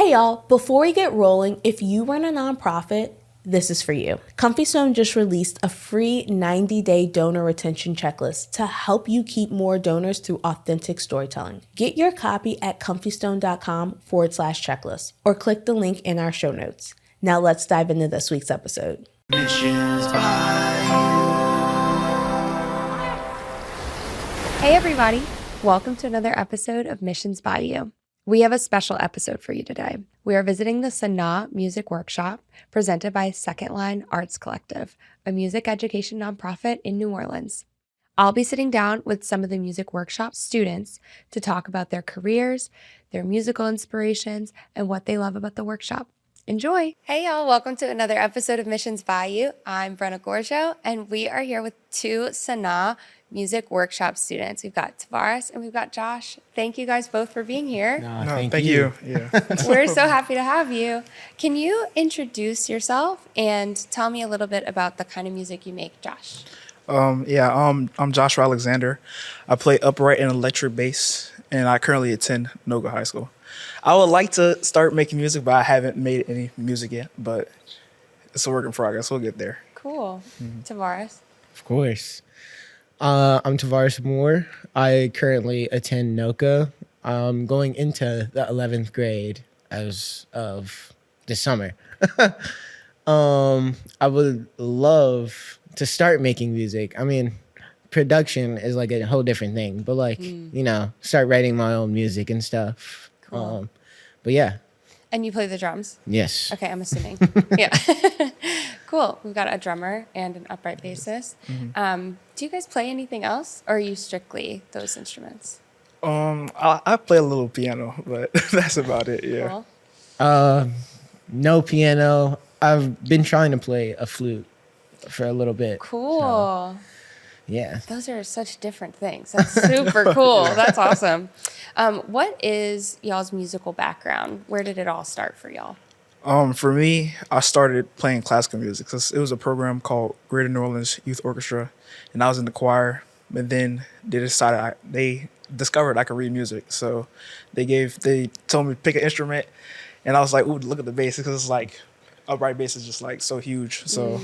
Hey y'all, before we get rolling, if you run a nonprofit, this is for you. Comfy Stone just released a free 90-day donor retention checklist to help you keep more donors through authentic storytelling. Get your copy at comfystone.com/checklist or click the link in our show notes. Now let's dive into this week's episode. Missions Bayou. Hey everybody, welcome to another episode of Missions Bayou. We have a special episode for you today. We are visiting the Sanaa Music Workshop presented by Second Line Arts Collective, a music education nonprofit in New Orleans. I'll be sitting down with some of the music workshop students to talk about their careers, their musical inspirations, and what they love about the workshop. Enjoy. Hey y'all, welcome to another episode of Missions Bayou. I'm Brenna Gourgeot, and we are here with two Sanaa Music Workshop students. We've got Tavares and we've got Josh. Thank you guys both for being here. Thank you. Yeah. We're so happy to have you. Can you introduce yourself and tell me a little bit about the kind of music you make, Josh? I'm Joshua Alexander. I play upright and electric bass, and I currently attend Noga High School. I would like to start making music, but I haven't made any music yet, but it's a work in progress. We'll get there. Cool. Tavares? Of course. I'm Tavares Moore. I currently attend NOCA. I'm going into the 11th grade as of this summer. I would love to start making music. I mean, production is like a whole different thing, but start writing my own music and stuff. Cool. But yeah. And you play the drums? Yes. Okay, I'm assuming. Yeah. Cool. We've got a drummer and an upright bassist. Do you guys play anything else, or are you strictly those instruments? I play a little piano, but that's about it. Yeah. Cool. No piano. I've been trying to play a flute for a little bit. Cool. So, yeah. Those are such different things. That's super cool. That's awesome. What is y'all's musical background? Where did it all start for y'all? For me, I started playing classical music. It was a program called Greater New Orleans Youth Orchestra, and I was in the choir. But then they discovered I could read music, so they told me to pick an instrument, and I was like, "Ooh, look at the bass," because it's like upright bass is just like so huge. So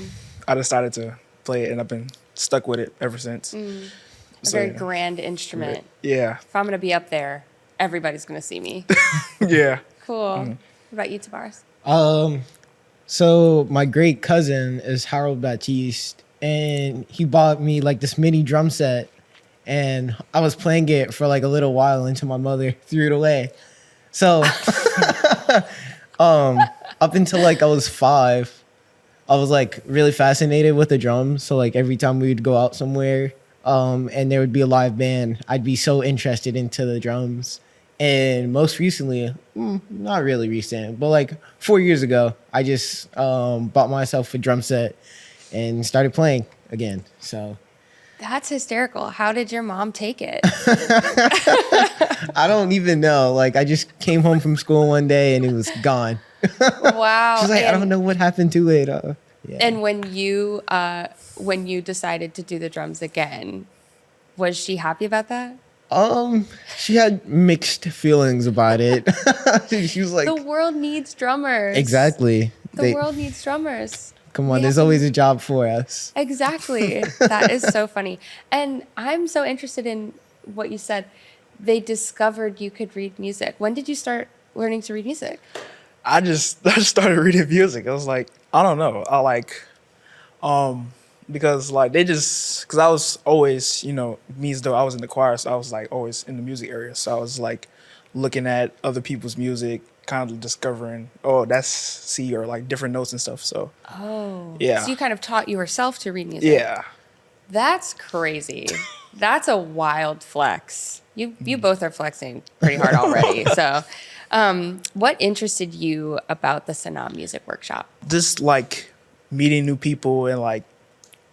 I decided to play it, and I've been stuck with it ever since. A very grand instrument. Yeah. If I'm gonna be up there, everybody's gonna see me. Yeah. Cool. What about you, Tavares? So my great cousin is Harold Baptiste, and he bought me like this mini drum set, and I was playing it for like a little while until my mother threw it away. So up until like I was 5, I was like really fascinated with the drums. So like every time we would go out somewhere, and there would be a live band, I'd be so interested into the drums. And most recently, not really recent, but like 4 years ago, I just bought myself a drum set and started playing again. So That's hysterical. How did your mom take it? I don't even know. Like, I just came home from school one day and it was gone. Wow. She's like, I don't know what happened to it. Yeah. And when you decided to do the drums again, was she happy about that? She had mixed feelings about it. She was like, the world needs drummers. Exactly. The world needs drummers. Come on, there's always a job for us. Exactly. That is so funny. And I'm so interested in what you said. They discovered you could read music. When did you start learning to read music? I just started reading music. I was like, I don't know. Because I was always, me as though I was in the choir, so I was like always in the music area. So I was like looking at other people's music, kind of discovering, that's C, or like different notes and stuff. So yeah. So you kind of taught yourself to read music. Yeah. That's crazy. That's a wild flex. You both are flexing pretty hard already. So what interested you about the Sanaa Music Workshop? Just like meeting new people and like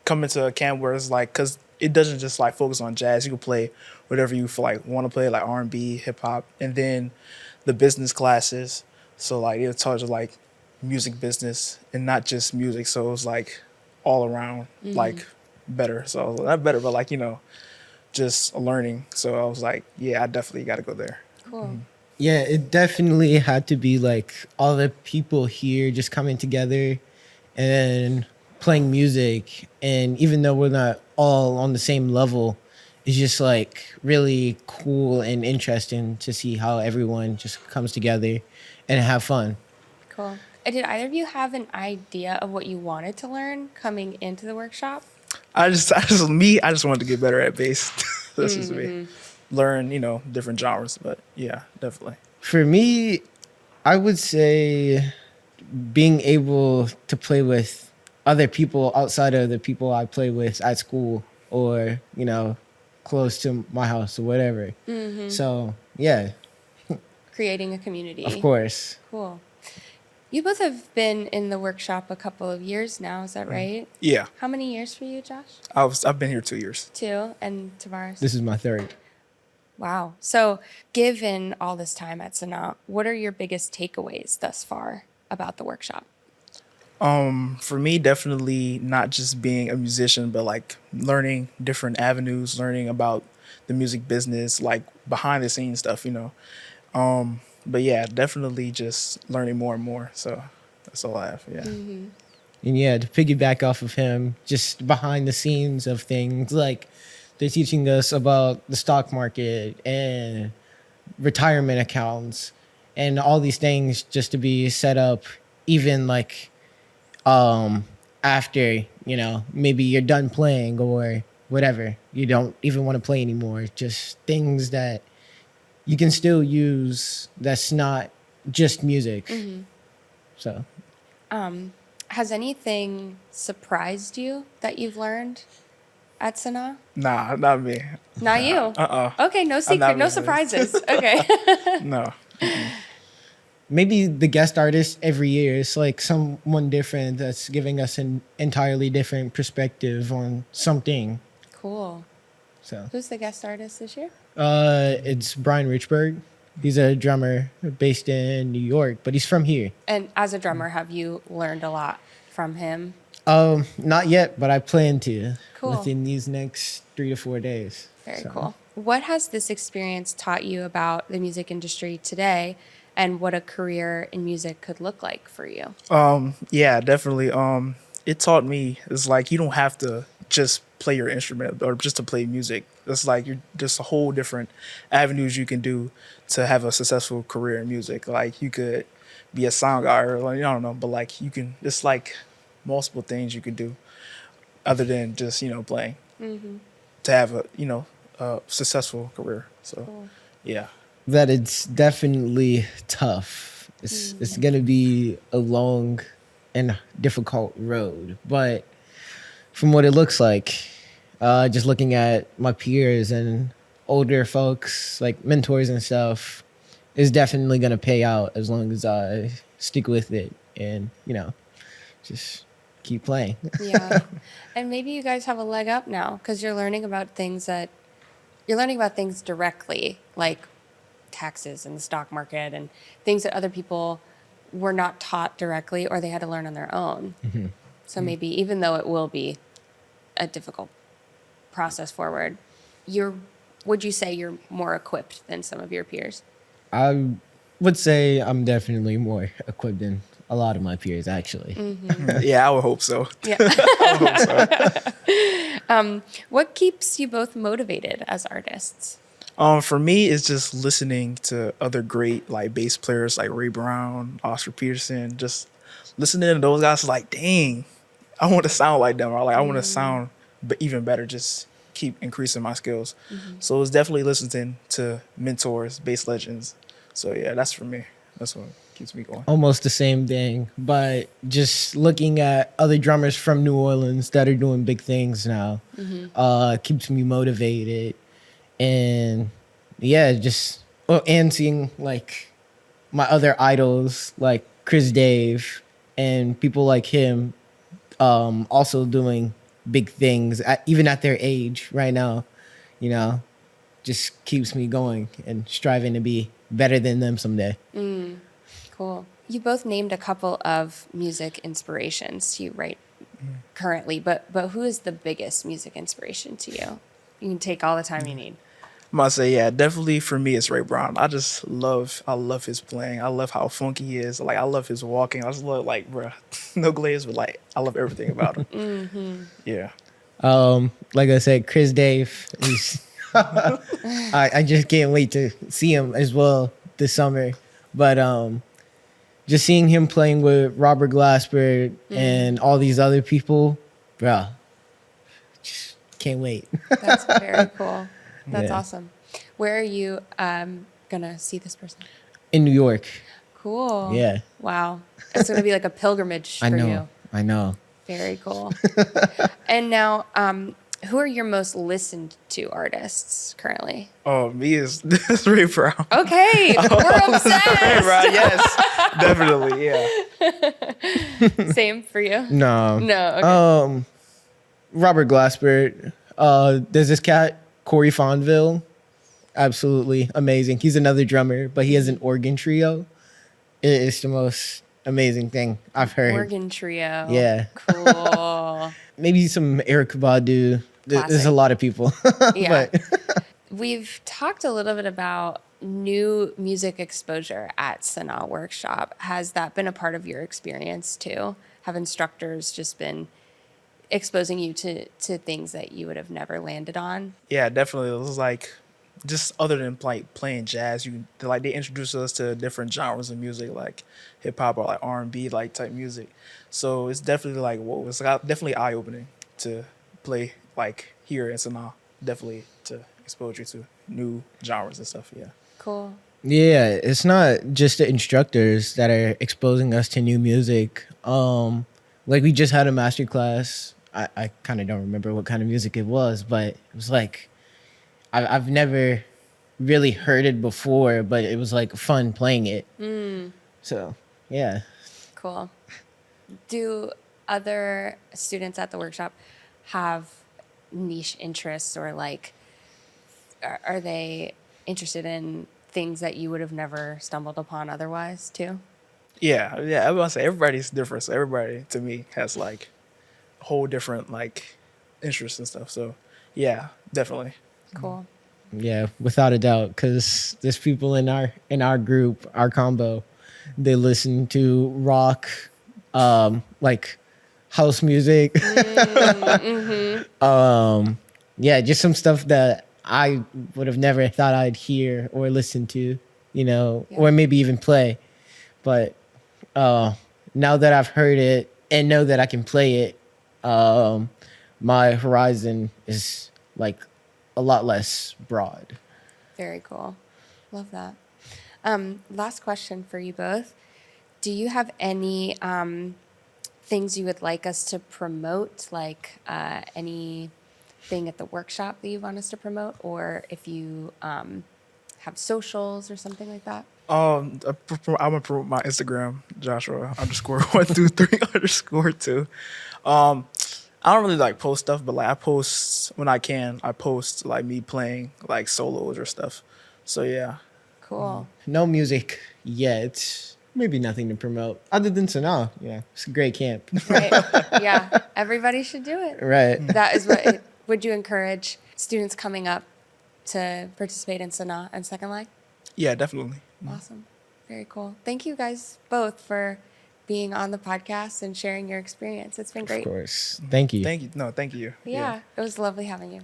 coming to a camp where it's like, because it doesn't just like focus on jazz. You can play whatever you feel like want to play, like R&B, hip hop, and then the business classes. So like it taught you like music business and not just music. So it was like all around like better. So not better, but like just learning. So I was like, yeah, I definitely got to go there. Cool. Yeah, it definitely had to be like all the people here just coming together and playing music. And even though we're not all on the same level, it's just like really cool and interesting to see how everyone just comes together and have fun. Cool. Did either of you have an idea of what you wanted to learn coming into the workshop? I just wanted to get better at bass. This is me. Learn, different genres, but yeah, definitely. For me, I would say being able to play with other people outside of the people I play with at school or, close to my house or whatever. So, yeah, Creating a community. of course. Cool. You both have been in the workshop a couple of years now, is that right? Yeah, How many years for you, Josh? I've been here 2 years. 2. And Tavares? This is my third. Wow. So, given all this time at Sanaa, what are your biggest takeaways thus far about the workshop? For me, definitely not just being a musician, but like learning different avenues, learning about the music business, like behind the scenes stuff, But yeah, definitely just learning more and more. So that's all I have. Yeah. And yeah, to piggyback off of him, just behind the scenes of things, like they're teaching us about the stock market and retirement accounts and all these things just to be set up even like after, maybe you're done playing or whatever. You don't even want to play anymore. Just things that you can still use that's not just music. So Has anything surprised you that you've learned at Sanaa? Nah, not me. Not you? Okay, no secret, no really. surprises. Okay. No. maybe the guest artist every year is like someone different that's giving us an entirely different perspective on something. Cool. So Who's the guest artist this year? it's Brian Richburg. He's a drummer based in New York, but he's from here. And as a drummer, have you learned a lot from him? Not yet, but I plan to Cool. within these next 3 to 4 days. Very So, cool. What has this experience taught you about the music industry today and what a career in music could look like for you? Yeah, definitely. It taught me it's like you don't have to just play your instrument or just to play music. It's like you're just a whole different avenues you can do to have a successful career in music. Like you could be a sound guy or like, I don't know, but like you can. It's like multiple things you could do other than just playing to have a successful career. So yeah. that it's definitely tough. It's gonna be a long and difficult road, but from what it looks like, just looking at my peers and older folks, like mentors and stuff, is definitely gonna pay out as long as I stick with it and just keep playing. Yeah. And maybe you guys have a leg up now because you're learning about things directly, like taxes and the stock market and things that other people were not taught directly or they had to learn on their own. So maybe even though it will be a difficult process forward, would you say you're more equipped than some of your peers? I would say I'm definitely more equipped than a lot of my peers, actually. Yeah, I would hope so. Yeah. What keeps you both motivated as artists? For me, it's just listening to other great like bass players like Ray Brown, Oscar Peterson. Just listening to those guys, like, dang, I want to sound like them, or like I want to sound even better. Just keep increasing my skills. So it's definitely listening to mentors, bass legends. So yeah, that's for me. That's what keeps me going. Almost the same thing, but just looking at other drummers from New Orleans that are doing big things now keeps me motivated. And yeah, and seeing like my other idols like Chris Dave and people like him also doing big things even at their age right now, just keeps me going and striving to be better than them someday. Cool. You both named a couple of music inspirations you write currently, but who is the biggest music inspiration to you? You can take all the time you need. Must say, yeah, definitely for me it's Ray Brown. I love his playing. I love how funky he is. Like I love his walking. I just love like, bruh, no glaze, but like I love everything about him. Yeah. Like I said, Chris Dave is. I just can't wait to see him as well this summer. But just seeing him playing with Robert Glasper and all these other people, bro, just can't wait. That's very cool. That's Yeah. awesome. Where are you gonna see this person? In New York. Cool. Yeah. Wow. It's gonna be like a pilgrimage for you. I know. Very cool. And now, who are your most listened to artists currently? Oh, me is this Ray Brown. Okay, we're Ray obsessed. Brown, yes, definitely, yeah. Same for you? No. No. Okay. Robert Glasper. There's this cat, Corey Fonville. Absolutely amazing. He's another drummer, but he has an organ trio. It's the most amazing thing I've heard. Organ trio. Yeah. Cool. Maybe some Eric Badu. There's Classic. a lot of people. Yeah. But We've talked a little bit about new music exposure at Sanaa Workshop. Has that been a part of your experience too? Have instructors just been exposing you to things that you would have never landed on? Yeah, definitely. It was like, just other than like playing jazz, they introduced us to different genres of music, like hip hop or like R&B like type music. So it's definitely like, whoa, it's like definitely eye opening to play like here in Sanaa. Definitely to expose you to new genres and stuff. Yeah. Cool. yeah, it's not just the instructors that are exposing us to new music. Like we just had a master class. I kind of don't remember what kind of music it was, but it was like I've never really heard it before, but it was like fun playing it. So yeah. Cool. Do other students at the workshop have niche interests, or like are they interested in things that you would have never stumbled upon otherwise too? Yeah, I was gonna say everybody's different. So everybody to me has like a whole different like interests and stuff. So yeah, definitely. Cool. Yeah, without a doubt, because there's people in our group, our combo, they listen to rock, like house music. Yeah, just some stuff that I would have never thought I'd hear or listen to, or maybe even play. But now that I've heard it and know that I can play it, my horizon is like a lot less broad. Very cool. Love that. Last question for you both. Do you have any things you would like us to promote, like anything at the workshop that you want us to promote, or if you have socials or something like that? I'm gonna promote my Instagram, Joshua_123_2. I don't really like post stuff, but like I post when I can. I post like me playing like solos or stuff. So yeah. Cool. No music yet. Maybe nothing to promote other than Sanaa. Yeah, it's a great camp. Right. Yeah. Everybody should do it. Right. That is what. Would you encourage students coming up to participate in Sanaa and Second Line? Yeah, definitely. Awesome. Very cool. Thank you guys both for being on the podcast and sharing your experience. It's been great. Of course. Thank you. Thank you. No, thank you. Yeah. It was lovely having you.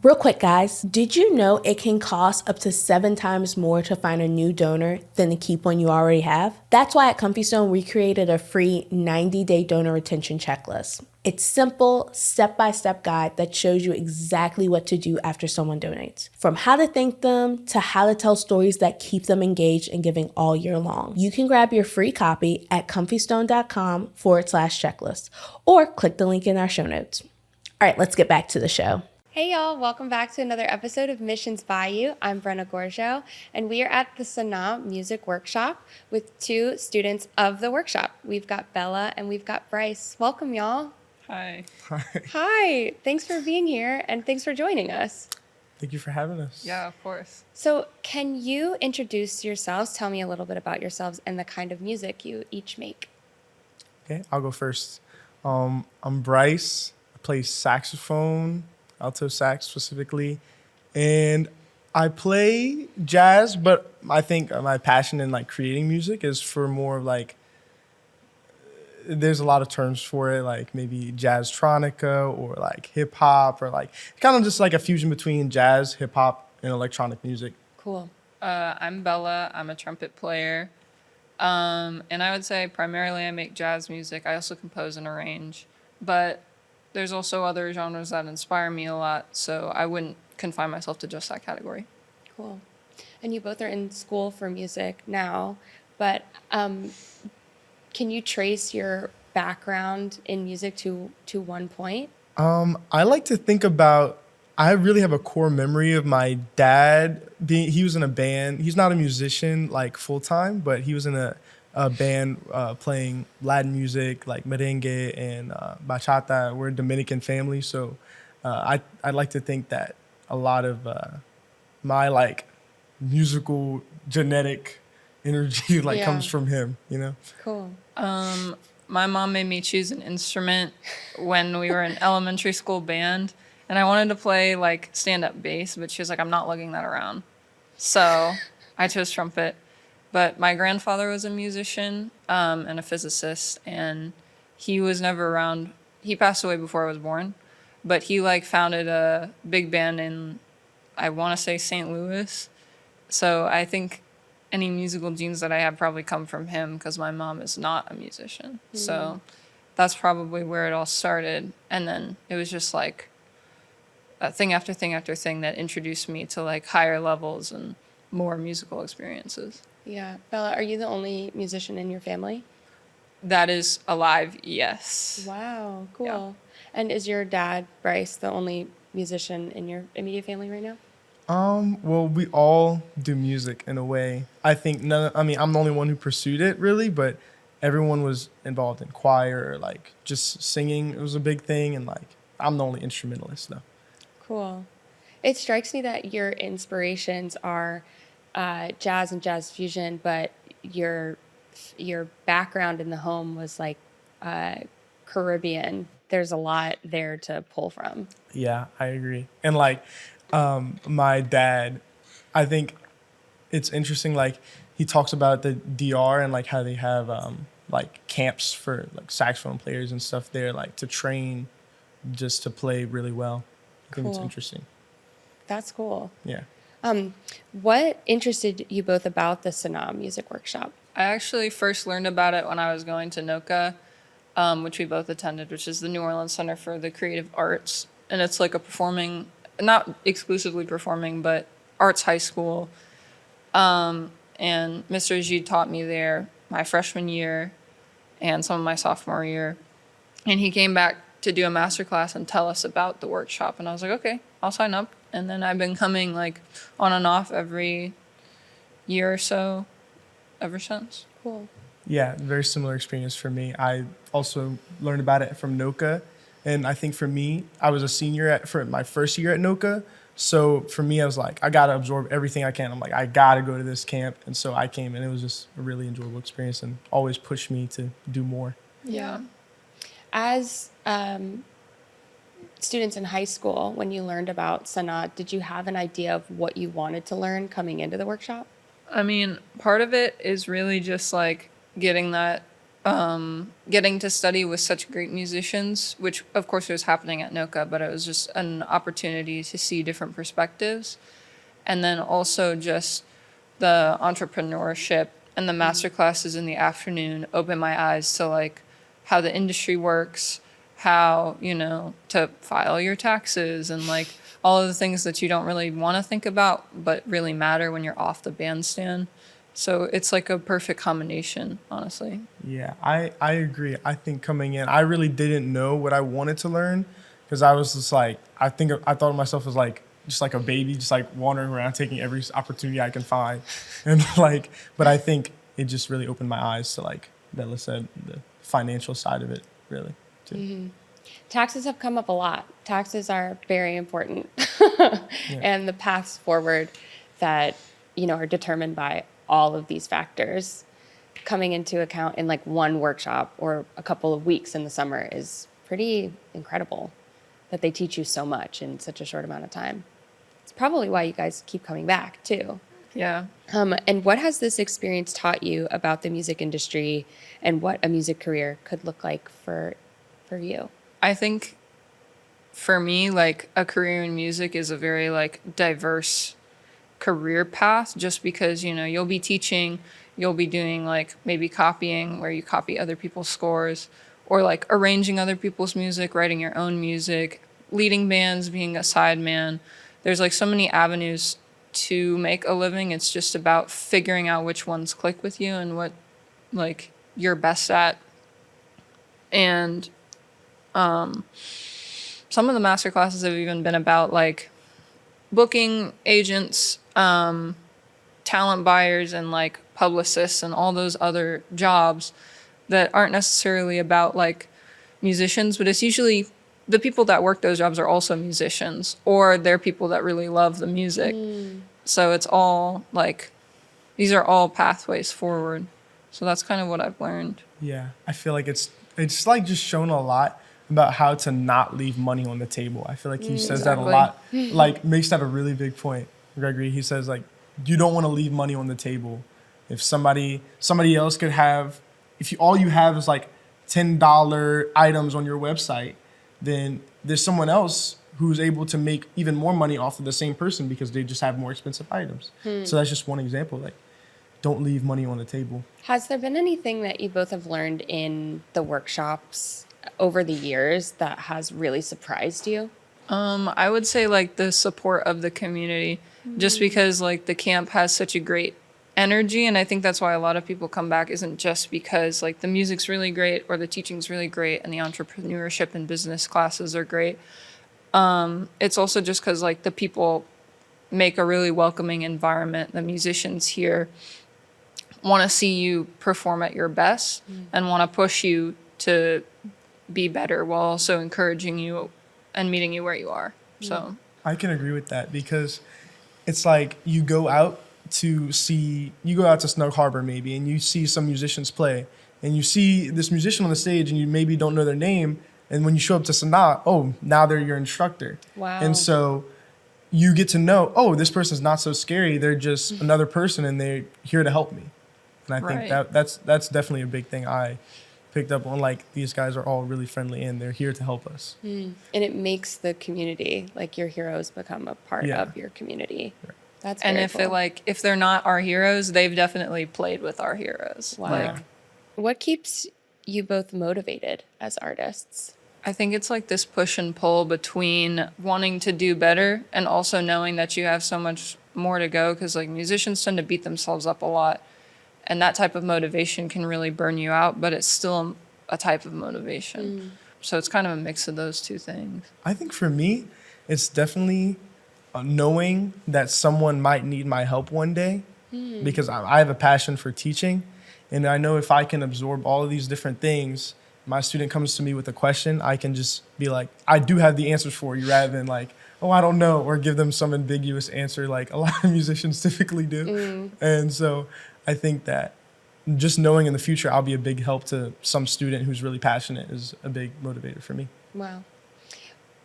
Real quick, guys, did you know it can cost up to 7 times more to find a new donor than to keep one you already have? That's why at Comfy Stone, we created a free 90-day donor retention checklist. It's simple, step-by-step guide that shows you exactly what to do after someone donates. From how to thank them to how to tell stories that keep them engaged and giving all year long. You can grab your free copy at comfystone.com/checklist or click the link in our show notes. All right, let's get back to the show. Hey y'all, welcome back to another episode of Missions Bayou. I'm Brenna Gourgeot, and we are at the Sanaa Music Workshop with 2 students of the workshop. We've got Bella and we've got Bryce. Welcome y'all. Hi. Hi, thanks for being here and thanks for joining us. Thank you for having us. Yeah, of course. So can you introduce yourselves, tell me a little bit about yourselves and the kind of music you each make? Okay, I'll go first. I'm Bryce. I play saxophone, alto sax specifically, And I play jazz, but I think my passion in like creating music is for more of like, there's a lot of terms for it, like maybe jazz tronica or like hip hop or like kind of just like a fusion between jazz, hip hop, and electronic music. Cool. I'm Bella. I'm a trumpet player. And I would say primarily I make jazz music. I also compose and arrange. But there's also other genres that inspire me a lot, so I wouldn't confine myself to just that category. Cool. And you both are in school for music now, but can you trace your background in music to one point? I like to think about, I really have a core memory of my dad he was in a band. He's not a musician like full time, but he was in a band playing Latin music like merengue and bachata. We're a Dominican family, so I like to think that a lot of my like musical genetic energy like Yeah. comes from him, you know? Cool. My mom made me choose an instrument when we were in elementary school band, and I wanted to play like stand-up bass, but she was like, I'm not lugging that around. So I chose trumpet. But my grandfather was a musician and a physicist, and he was never around. He passed away before I was born, but he like founded a big band in, I want to say, St. Louis. So I think any musical genes that I have probably come from him because my mom is not a musician. So that's probably where it all started. And then it was just like thing after thing after thing that introduced me to like higher levels and more musical experiences. Yeah. Bella, are you the only musician in your family? That is alive, yes. Wow. Cool. Yeah. And is your dad, Bryce, the only musician in your immediate family right now? Well, we all do music in a way. I think I'm the only one who pursued it really, but everyone was involved in choir or like just singing. It was a big thing, and like I'm the only instrumentalist though. Cool. It strikes me that your inspirations are jazz and jazz fusion, but your background in the home was like Caribbean. There's a lot there to pull from. Yeah, I agree. And like my dad, I think it's interesting. Like he talks about the DR and like how they have like camps for like saxophone players and stuff there, like to train just to play really well. I think it's Cool. interesting. That's cool. Yeah. What interested you both about the Sanaa Music Workshop? I actually first learned about it when I was going to NOCA, which we both attended, which is the New Orleans Center for the Creative Arts. And it's like a performing, not exclusively performing, but arts high school. And Mr. G taught me there my freshman year and some of my sophomore year. And he came back to do a masterclass and tell us about the workshop. And I was like, okay, I'll sign up. And then I've been coming like on and off every year or so ever since. Cool. Yeah, very similar experience for me. I also learned about it from NOCA. And I think for me, I was a senior for my first year at NOCA. So for me, I was like, I got to absorb everything I can. I'm like, I got to go to this camp. And so I came, and it was just a really enjoyable experience and always pushed me to do more. Yeah. As students in high school, when you learned about Sanaa, did you have an idea of what you wanted to learn coming into the workshop? I mean, part of it is really just like getting that, getting to study with such great musicians, which of course was happening at NOCA, but it was just an opportunity to see different perspectives. And then also just the entrepreneurship and the master classes in the afternoon opened my eyes to like how the industry works, how, you know, to file your taxes and like all of the things that you don't really want to think about, but really matter when you're off the bandstand. So it's like a perfect combination, honestly. Yeah, I agree. I think coming in, I really didn't know what I wanted to learn because I was just like, I thought of myself as like, just like a baby, just like wandering around, taking every opportunity I can find. And like, but I think it just really opened my eyes to like Bella said, the financial side of it really too. Mm-hmm. Taxes have come up a lot. Taxes are very important. And the paths forward that, you know, are determined by all of these factors coming into account in like one workshop or a couple of weeks in the summer is pretty incredible that they teach you so much in such a short amount of time. It's probably why you guys keep coming back too. Yeah. And what has this experience taught you about the music industry and what a music career could look like for you? I think for me, like a career in music is a very like diverse career path, just because, you know, you'll be teaching, you'll be doing like maybe copying where you copy other people's scores, or like arranging other people's music, writing your own music, leading bands, being a sideman. There's like so many avenues to make a living. It's just about figuring out which ones click with you and what like you're best at. And some of the master classes have even been about like booking agents, talent buyers, and like publicists and all those other jobs that aren't necessarily about like musicians, but it's usually the people that work those jobs are also musicians, or they're people that really love the music. So it's all like, these are all pathways forward. So that's kind of what I've learned. Yeah, I feel like it's like just shown a lot about how to not leave money on the table. I feel like he says that a lot, like makes that a really big point. Gregory, he says like, you don't want to leave money on the table. If somebody else could have, all you have is like $10 items on your website, then there's someone else who's able to make even more money off of the same person because they just have more expensive items. So that's just one example. Like, don't leave money on the table. Has there been anything that you both have learned in the workshops over the years that has really surprised you? I would say like the support of the community, just because like the camp has such a great energy, and I think that's why a lot of people come back, isn't just because like the music's really great or the teaching's really great and the entrepreneurship and business classes are great. It's also just because like the people make a really welcoming environment. The musicians here want to see you perform at your best and want to push you to be better while also encouraging you and meeting you where you are. So I can agree with that, because it's like you go out to Snug Harbor maybe, and you see some musicians play, and you see this musician on the stage and you maybe don't know their name, and when you show up to Sanaa, oh, now they're your instructor. Wow. And so you get to know, oh, this person's not so scary, they're just another person and they're here to help me. And I think that's definitely a big thing I picked up on. Like, these guys are all really friendly and they're here to help us. And it makes the community, like your heroes, become a part of your community. Right. That's and very if cool. if they're not our heroes, they've definitely played with our heroes. Wow. Like, What keeps you both motivated as artists? I think it's like this push and pull between wanting to do better and also knowing that you have so much more to go, because like musicians tend to beat themselves up a lot, and that type of motivation can really burn you out, but it's still a type of motivation. So it's kind of a mix of those two things. I think for me, it's definitely knowing that someone might need my help one day, because I have a passion for teaching, and I know if I can absorb all of these different things, my student comes to me with a question, I can just be like, I do have the answers for you, rather than like, oh, I don't know, or give them some ambiguous answer like a lot of musicians typically do. And so I think that just knowing in the future I'll be a big help to some student who's really passionate is a big motivator for me. Wow.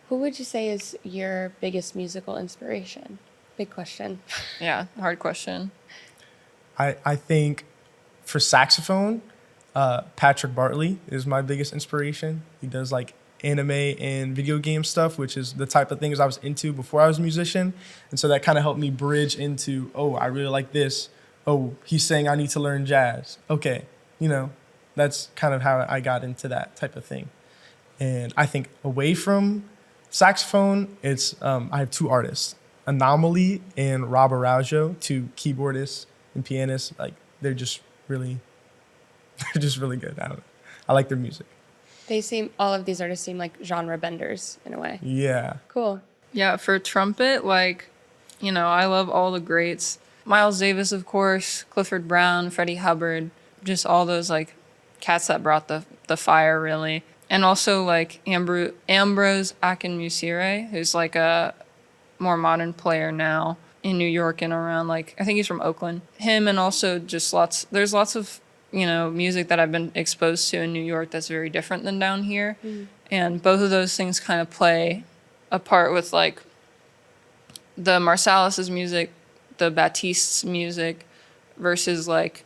Who would you say is your biggest musical inspiration? Big question. Yeah, hard question. I think for saxophone, Patrick Bartley is my biggest inspiration. He does like anime and video game stuff, which is the type of things I was into before I was a musician. And so that kind of helped me bridge into, oh, I really like this. Oh, he's saying I need to learn jazz. Okay, that's kind of how I got into that type of thing. And I think away from saxophone, it's I have two artists, Anomaly and Rob Araujo, two keyboardists and pianists. Like, they're just really good. I like their music. All of these artists seem like genre benders in a way. Yeah. Cool. Yeah, for trumpet, like, I love all the greats. Miles Davis, of course, Clifford Brown, Freddie Hubbard, just all those like cats that brought the fire, really. And also like Ambrose Akinmusire, who's like a more modern player now in New York and around, like, I think he's from Oakland. Him, and also just there's lots of, music that I've been exposed to in New York that's very different than down here. And both of those things kind of play a part with like the Marsalis's music, the Baptiste's music, versus like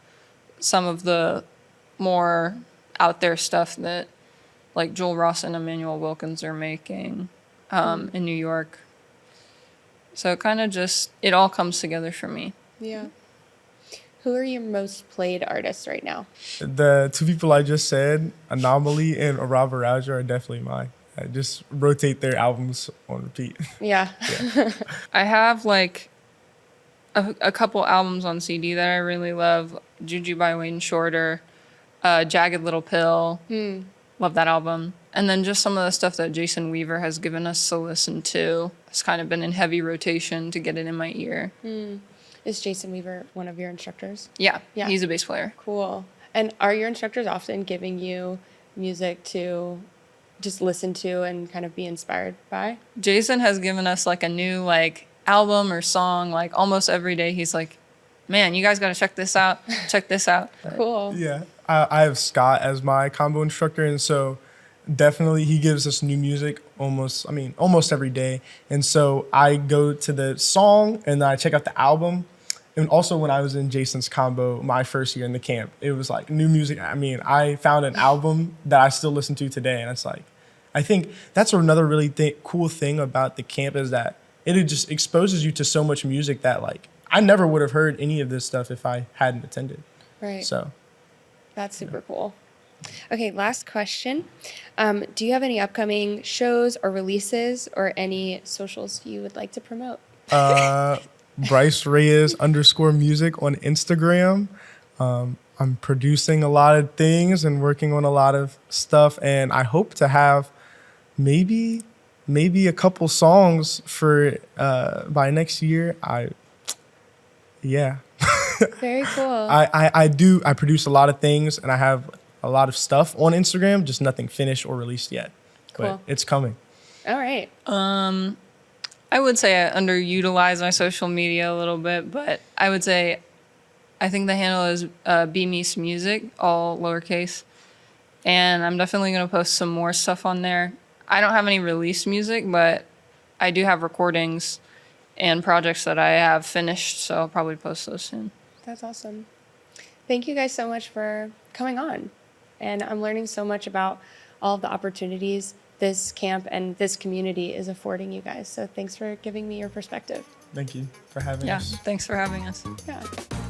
some of the more out there stuff that like Joel Ross and Emmanuel Wilkins are making in New York. So it all comes together for me. Yeah. Who are your most played artists right now? The two people I just said, Anomaly and Araba Raja, are definitely mine. I just rotate their albums on repeat. Yeah. I have like a couple albums on CD that I really love. Juju by Wayne Shorter, Jagged Little Pill. Love that album. And then just some of the stuff that Jason Weaver has given us to listen to. It's kind of been in heavy rotation to get it in my ear. Is Jason Weaver one of your instructors? Yeah, Yeah. he's a bass player. Cool. And are your instructors often giving you music to just listen to and kind of be inspired by? Jason has given us like a new like album or song like almost every day. He's like, man, you guys got to check this out. Check this out. Cool. Yeah, I have Scott as my combo instructor, and so definitely he gives us new music almost every day. And so I go to the song and then I check out the album. And also when I was in Jason's combo my first year in the camp, it was like new music. I found an album that I still listen to today, and it's like, I think that's another really cool thing about the camp is that it just exposes you to so much music that like I never would have heard any of this stuff if I hadn't attended. Right. So That's super cool. Okay, last question. Do you have any upcoming shows or releases or any socials you would like to promote? Bryce Reyes _music on Instagram. I'm producing a lot of things and working on a lot of stuff, and I hope to have maybe a couple songs for by next year. Very cool. I produce a lot of things, and I have a lot of stuff on Instagram, just nothing finished or released yet. Cool. But it's coming. All right. I would say I underutilize my social media a little bit, but I would say I think the handle is Bella Meese Music, all lowercase. And I'm definitely going to post some more stuff on there. I don't have any released music, but I do have recordings and projects that I have finished, so I'll probably post those soon. That's awesome. Thank you guys so much for coming on. And I'm learning so much about all of the opportunities this camp and this community is affording you guys. So thanks for giving me your perspective. Thank you for having us. Thanks for having us. Yeah.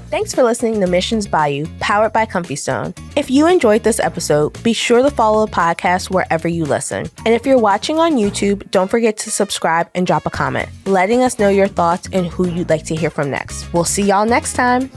Thanks for listening to Missions Bayou, powered by Comfy Stone. If you enjoyed this episode, be sure to follow the podcast wherever you listen. And if you're watching on YouTube, don't forget to subscribe and drop a comment, letting us know your thoughts and who you'd like to hear from next. We'll see y'all next time.